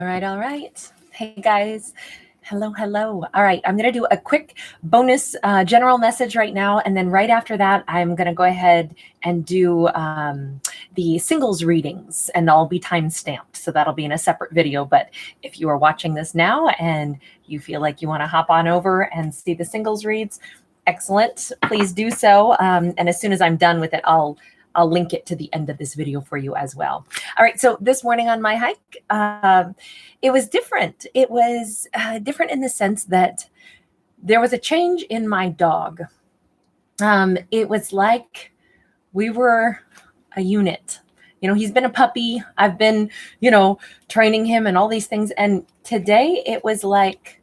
All right. Hey guys. Hello. All right, I'm going to do a quick bonus general message right now. And then right after that, I'm going to go ahead and do the singles readings, and I'll be time stamped. So that'll be in a separate video. But if you are watching this now and you feel like you want to hop on over and see the singles reads, excellent. Please do so. And as soon as I'm done with it, I'll link it to the end of this video for you as well. All right, so this morning on my hike, it was different. It was different in the sense that there was a change in my dog. It was like we were a unit. You know, he's been a puppy. I've been, training him and all these things. And today it was like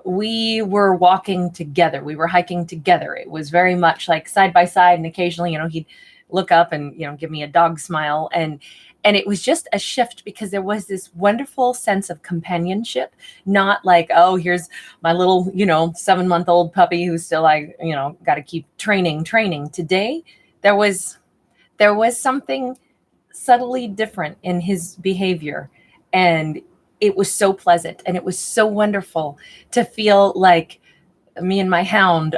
we were walking together. We were hiking together. It was very much like side by side. And occasionally, he'd look up and, give me a dog smile. And it was just a shift because there was this wonderful sense of companionship, not like, oh, here's my little, 7-month-old puppy who's still like, got to keep training. Today, there was something subtly different in his behavior. And it was so pleasant. And it was so wonderful to feel like me and my hound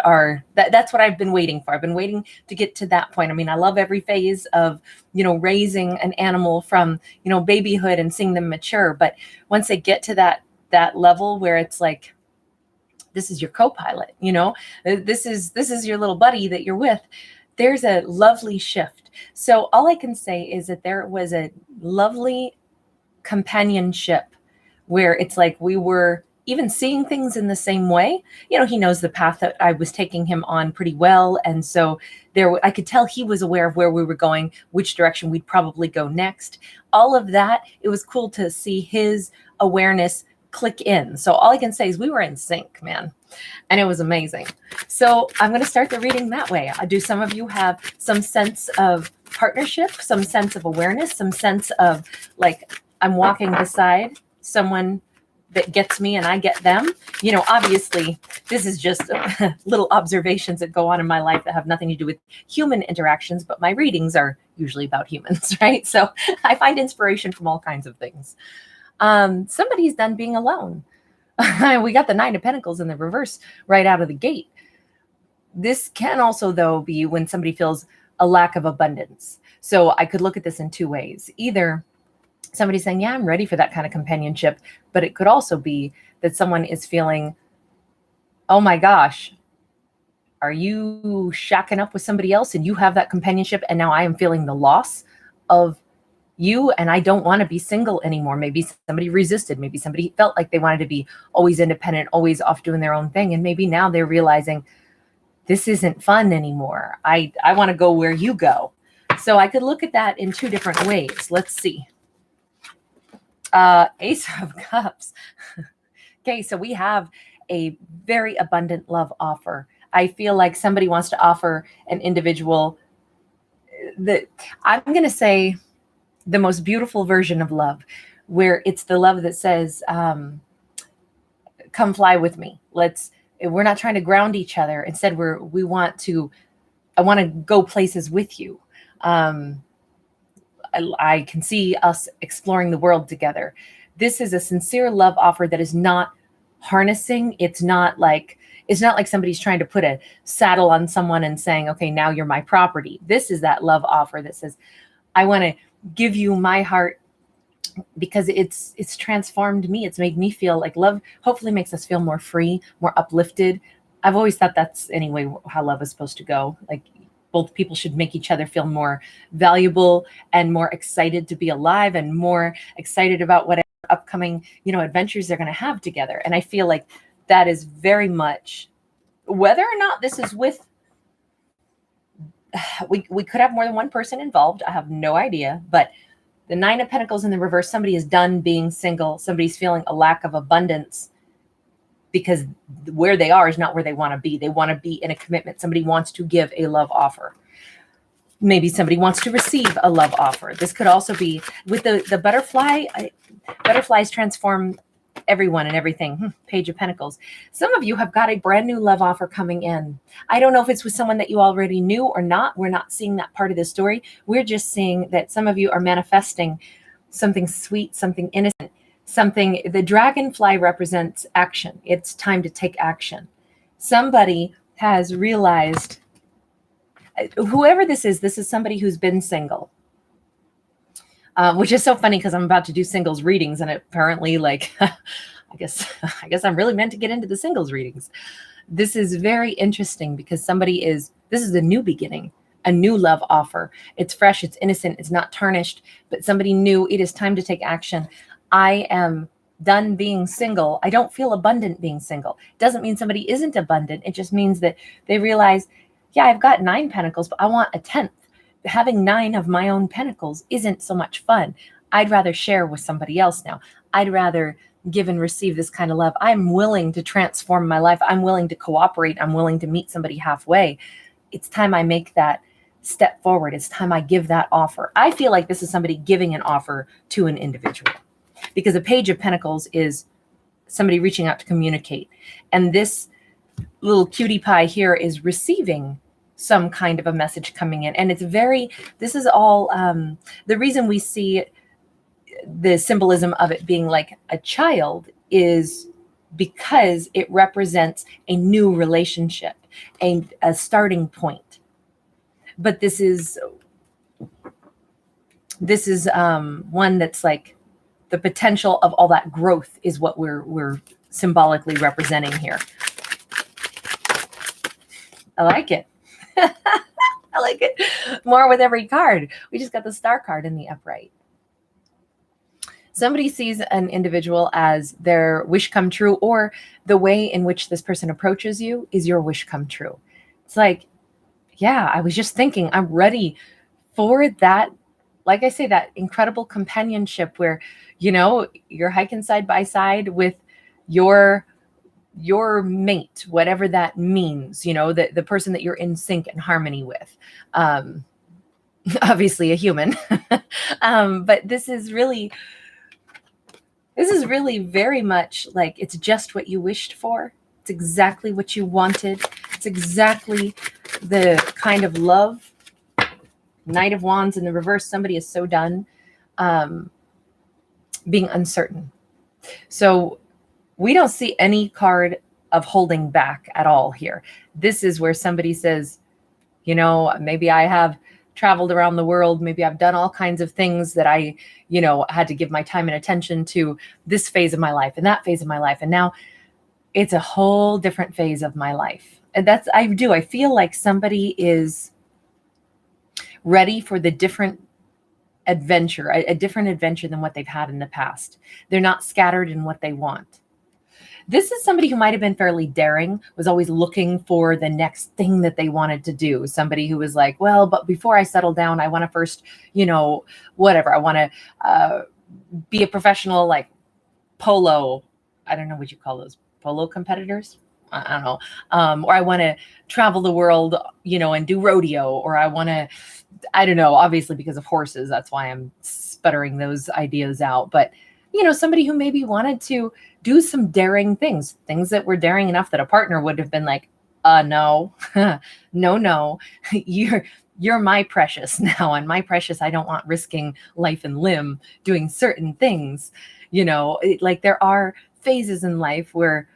that's what I've been waiting for. I've been waiting to get to that point. I mean, I love every phase of, raising an animal from, babyhood and seeing them mature. But once they get to that level where it's like, this is your co-pilot, this is your little buddy that you're with, there's a lovely shift. So all I can say is that there was a lovely companionship where it's like we were even seeing things in the same way. He knows the path that I was taking him on pretty well. And so I could tell he was aware of where we were going, which direction we'd probably go next. All of that, it was cool to see his awareness click in. So all I can say is we were in sync, man. And it was amazing. So I'm going to start the reading that way. Do some of you have some sense of partnership, some sense of awareness, some sense of like, I'm walking beside someone that gets me and I get them? Obviously, this is just little observations that go on in my life that have nothing to do with human interactions, but my readings are usually about humans, right? So I find inspiration from all kinds of things. Somebody's done being alone. We got the 9 of Pentacles in the reverse right out of the gate. This can also, though, be when somebody feels a lack of abundance. So I could look at this in 2 ways. Either somebody's saying, yeah, I'm ready for that kind of companionship. But it could also be that someone is feeling, oh my gosh, are you shacking up with somebody else and you have that companionship? And now I am feeling the loss of you and I don't want to be single anymore. Maybe somebody resisted. Maybe somebody felt like they wanted to be always independent, always off doing their own thing. And maybe now they're realizing this isn't fun anymore. I want to go where you go. So I could look at that in 2 different ways. Let's see. Ace of Cups. Okay, so we have a very abundant love offer. I feel like somebody wants to offer an individual that I'm going to say the most beautiful version of love, where it's the love that says, come fly with me. We're not trying to ground each other. Instead, I want to go places with you. I can see us exploring the world together. This is a sincere love offer that is not harnessing. It's not like somebody's trying to put a saddle on someone and saying, okay, now you're my property. This is that love offer that says, I want to give you my heart because it's transformed me. It's made me feel like love hopefully makes us feel more free, more uplifted. I've always thought that's anyway how love is supposed to go. Like, both people should make each other feel more valuable and more excited to be alive and more excited about whatever upcoming, adventures they're going to have together. And I feel like that is very much, whether or not this is with, we could have more than one person involved. I have no idea, but the 9 of Pentacles in the reverse, somebody is done being single. Somebody's feeling a lack of abundance because where they are is not where they want to be. They want to be in a commitment. Somebody wants to give a love offer. Maybe somebody wants to receive a love offer. This could also be with the butterfly. Butterflies transform everyone and everything. Page of Pentacles. Some of you have got a brand new love offer coming in. I don't know if it's with someone that you already knew or not. We're not seeing that part of the story. We're just seeing that some of you are manifesting something sweet, something innocent something. The dragonfly represents action. It's time to take action. Somebody has realized, whoever this is somebody who's been single. Which is so funny because I'm about to do singles readings, and apparently, like, I guess I'm really meant to get into the singles readings. This is very interesting because this is a new beginning, a new love offer. It's fresh, it's innocent, it's not tarnished, but somebody knew it is time to take action. I am done being single. I don't feel abundant being single. Doesn't mean somebody isn't abundant. It just means that they realize, yeah, I've got 9 pentacles, but I want a 10th. Having 9 of my own pentacles isn't so much fun. I'd rather share with somebody else now. I'd rather give and receive this kind of love. I'm willing to transform my life. I'm willing to cooperate. I'm willing to meet somebody halfway. It's time I make that step forward. It's time I give that offer. I feel like this is somebody giving an offer to an individual, because a Page of Pentacles is somebody reaching out to communicate. And this little cutie pie here is receiving some kind of a message coming in. And this is all, the reason we see the symbolism of it being like a child is because it represents a new relationship, a starting point. But this is one that's like the potential of all that growth is what we're symbolically representing here. I like it. I like it more with every card. We just got the Star card in the upright. Somebody sees an individual as their wish come true, or the way in which this person approaches you is your wish come true. It's like, yeah, I was just thinking, I'm ready for that. Like I say, that incredible companionship where, you're hiking side by side with your mate, whatever that means, the person that you're in sync and harmony with. Obviously a human. But this is really very much like it's just what you wished for. It's exactly what you wanted. It's exactly the kind of love. Knight of Wands in the reverse. Somebody is so done being uncertain. So we don't see any card of holding back at all here. This is where somebody says, maybe I have traveled around the world. Maybe I've done all kinds of things that I, had to give my time and attention to this phase of my life and that phase of my life. And now it's a whole different phase of my life. And I feel like somebody is ready for the different adventure, a different adventure than what they've had in the past. They're not scattered in what they want. This is somebody who might have been fairly daring, was always looking for the next thing that they wanted to do. Somebody who was like, well, but before I settle down, I want to first, whatever. I want to be a professional, like polo. I don't know what you call those, polo competitors. I don't know. Or I want to travel the world, and do rodeo, or I want to, I don't know, obviously because of horses. That's why I'm sputtering those ideas out. But, somebody who maybe wanted to do some daring things that were daring enough that a partner would have been like, no, no, you're my precious now. And my precious, I don't want risking life and limb doing certain things. Like there are phases in life where,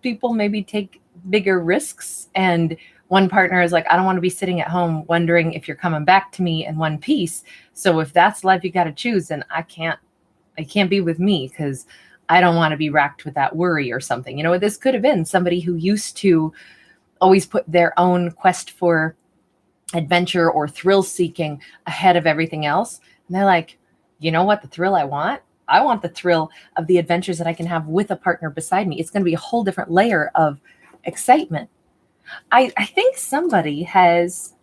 people maybe take bigger risks, and one partner is like, I don't want to be sitting at home wondering if you're coming back to me in one piece. So if that's life you got to choose, then I can't be with me because I don't want to be racked with that worry or something. This could have been somebody who used to always put their own quest for adventure or thrill seeking ahead of everything else. And they're like, you know what, the thrill I want the thrill of the adventures that I can have with a partner beside me. It's going to be a whole different layer of excitement. I think somebody has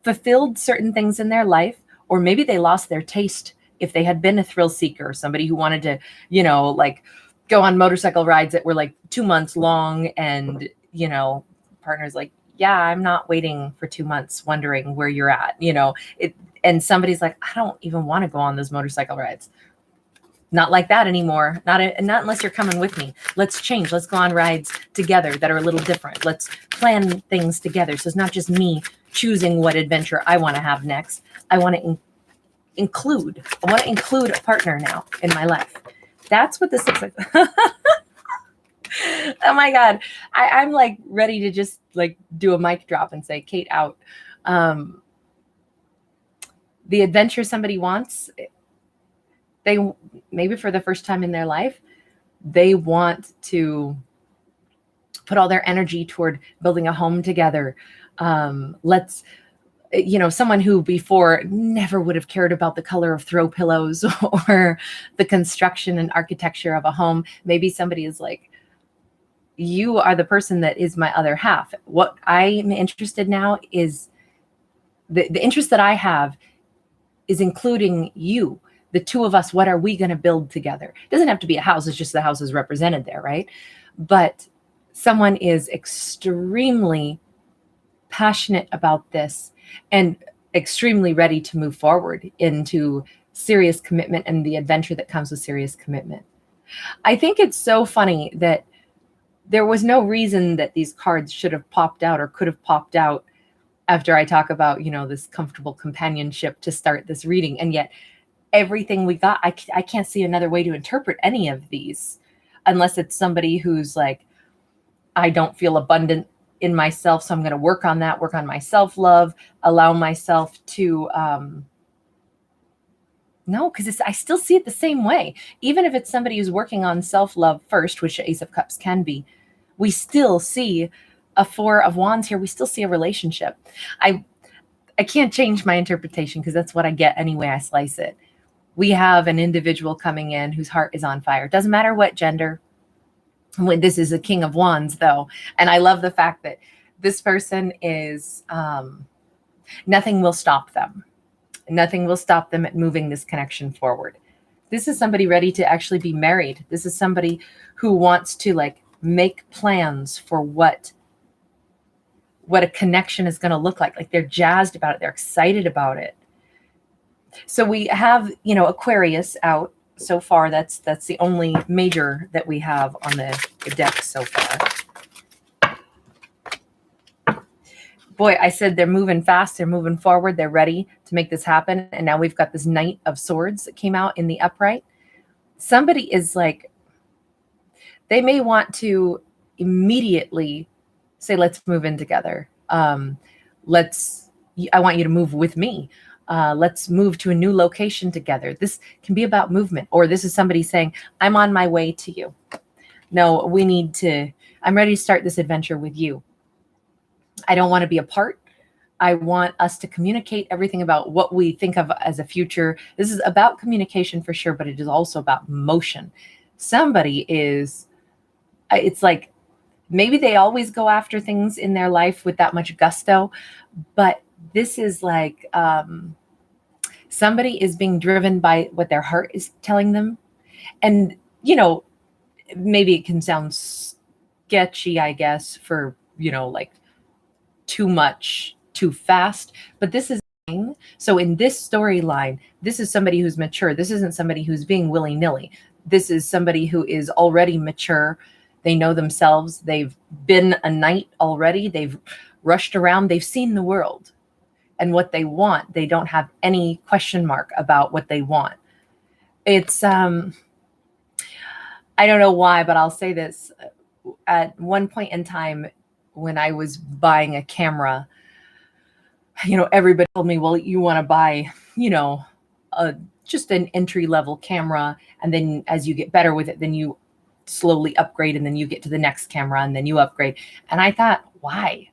fulfilled certain things in their life, or maybe they lost their taste if they had been a thrill seeker, somebody who wanted to, like go on motorcycle rides that were like 2 months long, and, partner's like, yeah, I'm not waiting for 2 months wondering where you're at, and somebody's like, I don't even want to go on those motorcycle rides. Not like that anymore. Not unless you're coming with me. Let's change. Let's go on rides together that are a little different. Let's plan things together. So it's not just me choosing what adventure I want to have next. I want to include. I want to include a partner now in my life. That's what this looks like. Oh my God. I'm like ready to just like do a mic drop and say, Kate out. The adventure somebody wants, they maybe for the first time in their life, they want to put all their energy toward building a home together. Someone who before never would have cared about the color of throw pillows or the construction and architecture of a home. Maybe somebody is like, you are the person that is my other half. What I'm interested now is the interest that I have is including you, the two of us. What are we going to build together? It doesn't have to be a house. It's just the house is represented there, right? But someone is extremely passionate about this and extremely ready to move forward into serious commitment and the adventure that comes with serious commitment. I think it's so funny that there was no reason that these cards should have popped out or could have popped out after I talk about, this comfortable companionship to start this reading. And yet everything we got, I can't see another way to interpret any of these unless it's somebody who's like, I don't feel abundant in myself, so I'm going to work on that, work on my self-love, allow myself to, no, because I still see it the same way. Even if it's somebody who's working on self-love first, which the Ace of Cups can be, we still see a Four of Wands here. We still see a relationship. I can't change my interpretation because that's what I get anyway I slice it. We have an individual coming in whose heart is on fire. It doesn't matter what gender. This is a King of Wands, though. And I love the fact that this person is, nothing will stop them. Nothing will stop them at moving this connection forward. This is somebody ready to actually be married. This is somebody who wants to like make plans for what a connection is going to look like. Like they're jazzed about it. They're excited about it. So we have, Aquarius out. So far, that's the only major that we have on the deck so far. Boy, I said they're moving fast. They're moving forward. They're ready to make this happen. And now we've got this Knight of Swords that came out in the upright. Somebody is like, they may want to immediately say, let's move in together. I want you to move with me. Let's move to a new location together. This can be about movement, or this is somebody saying, I'm on my way to you. No, I'm ready to start this adventure with you. I don't want to be apart. I want us to communicate everything about what we think of as a future. This is about communication for sure, but it is also about motion. It's like, maybe they always go after things in their life with that much gusto, but this is like somebody is being driven by what their heart is telling them. And, maybe it can sound sketchy, I guess, for, like too much, too fast, but this is. So in this storyline, this is somebody who's mature. This isn't somebody who's being willy-nilly. This is somebody who is already mature. They know themselves. They've been a knight already. They've rushed around. They've seen the world. And what they want, they don't have any question mark about what they want. It's, I don't know why, but I'll say this. At one point in time, when I was buying a camera, everybody told me, well, you want to buy, just an entry-level camera. And then as you get better with it, then you slowly upgrade, and then you get to the next camera, and then you upgrade. And I thought, why?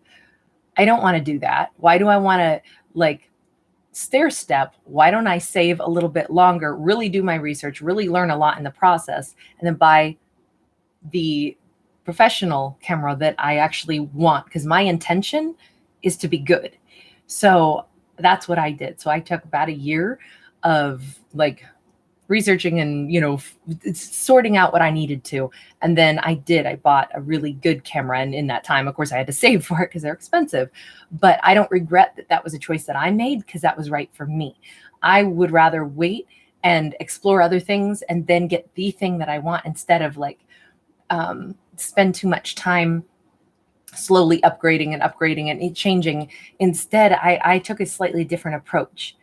I don't want to do that. Why do I want to stair step? Why don't I save a little bit longer, really do my research, really learn a lot in the process, and then buy the professional camera that I actually want? Because my intention is to be good. So that's what I did. So I took about a year of researching and, sorting out what I needed to. And then I bought a really good camera. And in that time, of course, I had to save for it because they're expensive. But I don't regret that was a choice that I made, because that was right for me. I would rather wait and explore other things and then get the thing that I want, instead of spend too much time slowly upgrading and changing. Instead, I took a slightly different approach.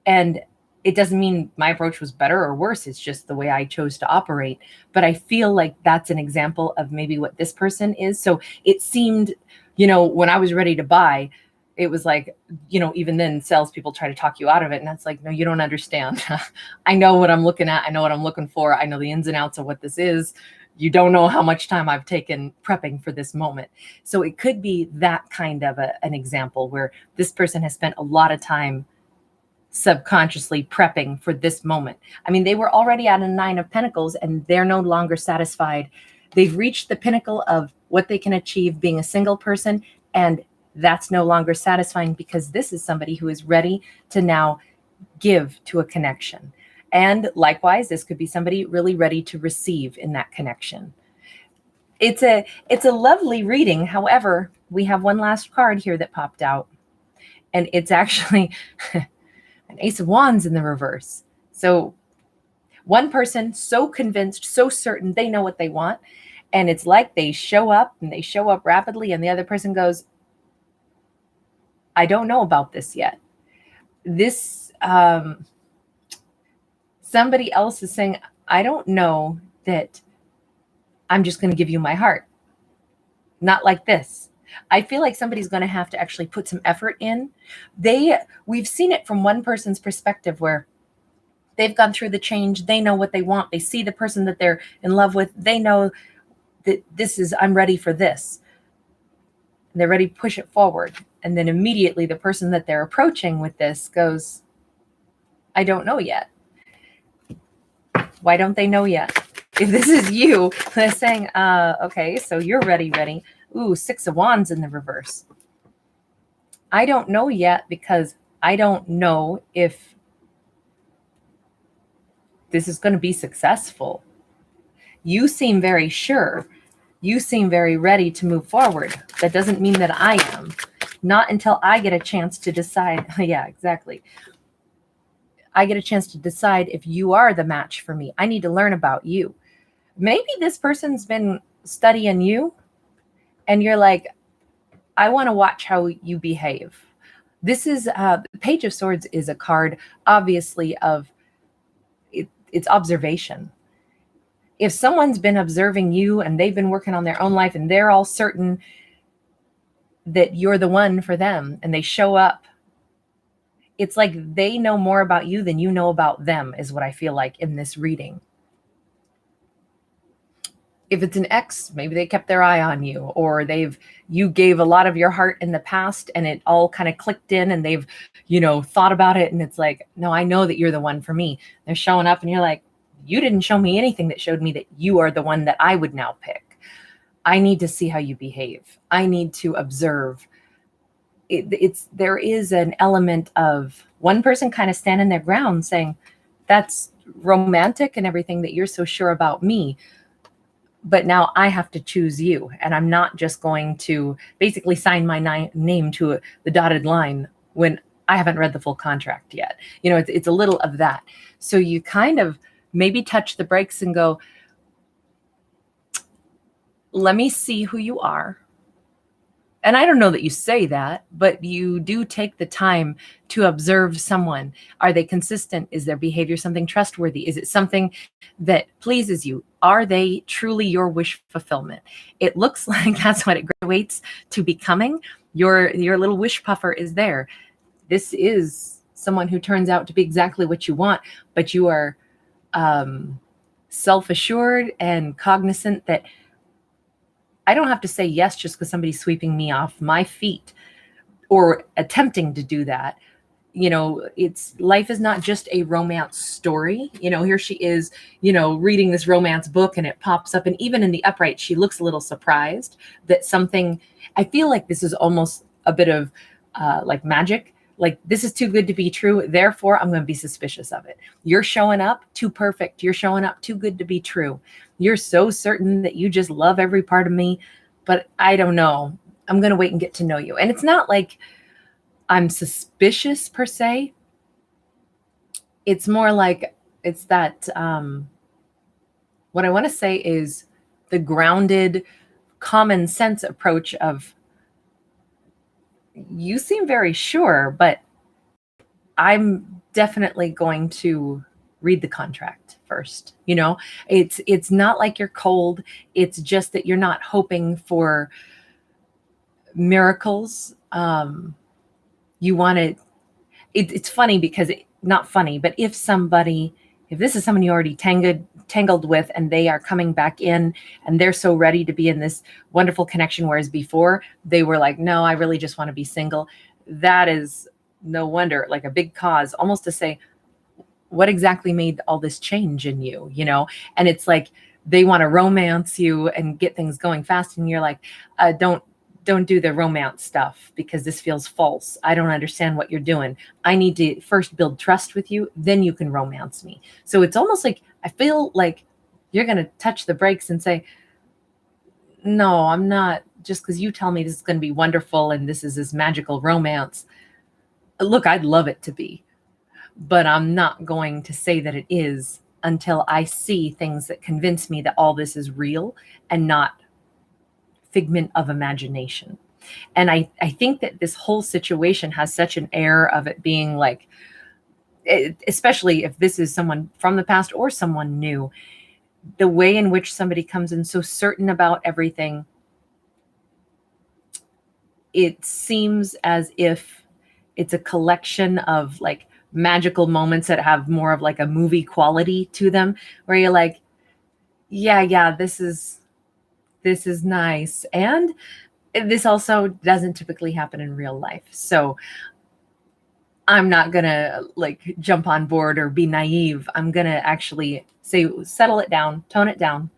And It doesn't mean my approach was better or worse. It's just the way I chose to operate. But I feel like that's an example of maybe what this person is. So it seemed, when I was ready to buy, it was like, even then salespeople try to talk you out of it. And that's like, no, you don't understand. I know what I'm looking at. I know what I'm looking for. I know the ins and outs of what this is. You don't know how much time I've taken prepping for this moment. So it could be that kind of an example where this person has spent a lot of time subconsciously prepping for this moment. I mean, they were already at a 9 of Pentacles and they're no longer satisfied. They've reached the pinnacle of what they can achieve being a single person, and that's no longer satisfying because this is somebody who is ready to now give to a connection. And likewise, this could be somebody really ready to receive in that connection. It's a lovely reading. However, we have one last card here that popped out, and it's actually an Ace of Wands in the reverse. So one person so convinced, so certain they know what they want, and it's like they show up and they show up rapidly, and the other person goes, I don't know about this yet. This, somebody else is saying, I don't know that I'm just going to give you my heart. Not like this. I feel like somebody's going to have to actually put some effort in. We've seen it from one person's perspective where they've gone through the change. They know what they want. They see the person that they're in love with. They know that I'm ready for this. They're ready to push it forward. And then immediately the person that they're approaching with this goes, I don't know yet. Why don't they know yet? If this is you, they're saying, okay, so you're ready. Ooh, 6 of Wands in the reverse. I don't know yet because I don't know if this is going to be successful. You seem very sure. You seem very ready to move forward. That doesn't mean that I am. Not until I get a chance to decide. Yeah, exactly. I get a chance to decide if you are the match for me. I need to learn about you. Maybe this person's been studying you and you're like, I want to watch how you behave. This is the Page of Swords is a card, obviously, of it's observation. If someone's been observing you and they've been working on their own life and they're all certain that you're the one for them and they show up, it's like they know more about you than you know about them, is what I feel like in this reading. If it's an ex, maybe they kept their eye on you, or you gave a lot of your heart in the past and it all kind of clicked in and they've, thought about it. And it's like, no, I know that you're the one for me. They're showing up and you're like, you didn't show me anything that showed me that you are the one that I would now pick. I need to see how you behave. I need to observe. There is an element of one person kind of standing their ground saying, that's romantic and everything that you're so sure about me. But now I have to choose you. And I'm not just going to basically sign my name to the dotted line when I haven't read the full contract yet. It's a little of that. So you kind of maybe touch the brakes and go, let me see who you are. And I don't know that you say that, but you do take the time to observe someone. Are they consistent? Is their behavior something trustworthy? Is it something that pleases you? Are they truly your wish fulfillment? It looks like that's what it graduates to becoming. Your little wish puffer is there. This is someone who turns out to be exactly what you want, but you are self-assured and cognizant that I don't have to say yes just because somebody's sweeping me off my feet or attempting to do that. Life is not just a romance story. Here she is, reading this romance book and it pops up. And even in the upright, she looks a little surprised that something, I feel like this is almost a bit of like magic. Like, this is too good to be true. Therefore, I'm going to be suspicious of it. You're showing up too perfect. You're showing up too good to be true. You're so certain that you just love every part of me, but I don't know. I'm going to wait and get to know you. And it's not like I'm suspicious per se. It's more like it's that, what I want to say is the grounded, common sense approach of, you seem very sure, but I'm definitely going to read the contract first. You know, it's not like you're cold. It's just that you're not hoping for miracles. You want to, it's funny because not funny, but if this is someone you already tangled with and they are coming back in and they're so ready to be in this wonderful connection, whereas before they were like, no, I really just want to be single. That is no wonder, like a big cause, almost to say, what exactly made all this change in you, you know? And it's like they want to romance you and get things going fast, and you're like, don't do the romance stuff because this feels false. I don't understand what you're doing. I need to first build trust with you, then you can romance me. So it's almost like I feel like you're going to touch the brakes and say, no, I'm not, just because you tell me this is going to be wonderful and this is this magical romance. Look, I'd love it to be, but I'm not going to say that it is until I see things that convince me that all this is real and not figment of imagination. And I think that this whole situation has such an air of it being like, especially if this is someone from the past or someone new, the way in which somebody comes in so certain about everything, it seems as if it's a collection of like magical moments that have more of like a movie quality to them, where you're like, yeah, this is nice. And this also doesn't typically happen in real life. So I'm not gonna like jump on board or be naive. I'm gonna actually say, settle it down, tone it down.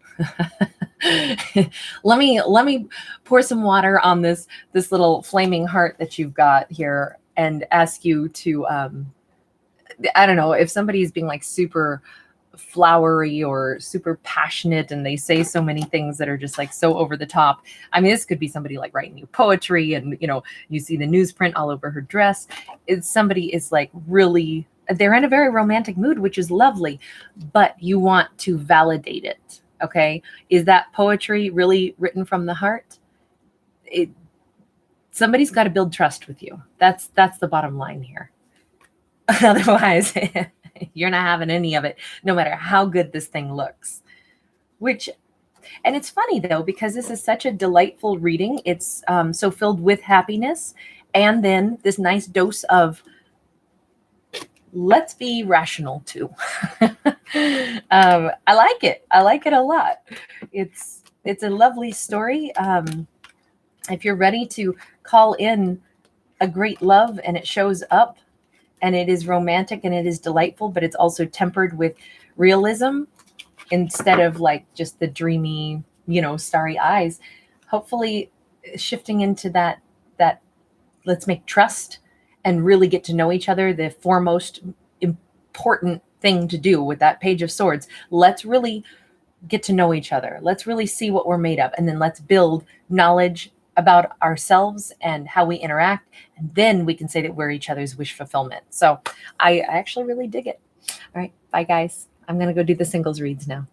let me pour some water on this little flaming heart that you've got here and ask you to I don't know, if somebody's being like super flowery or super passionate and they say so many things that are just like so over the top. I mean, this could be somebody like writing you poetry and, you know, you see the newsprint all over her dress. It's somebody is like really, they're in a very romantic mood, which is lovely, but you want to validate it. Okay. Is that poetry really written from the heart? Somebody's got to build trust with you. That's the bottom line here. Otherwise, you're not having any of it, no matter how good this thing looks. And it's funny though, because this is such a delightful reading. It's so filled with happiness, and then this nice dose of let's be rational too. I like it. I like it a lot. It's a lovely story. If you're ready to call in a great love and it shows up, and it is romantic and it is delightful, but it's also tempered with realism instead of like just the dreamy, you know, starry eyes. Hopefully shifting into that let's make trust and really get to know each other, the foremost important thing to do with that Page of Swords. Let's really get to know each other. Let's really see what we're made of. And then let's build knowledge about ourselves and how we interact. And then we can say that we're each other's wish fulfillment. So I actually really dig it. All right. Bye, guys. I'm going to go do the singles reads now.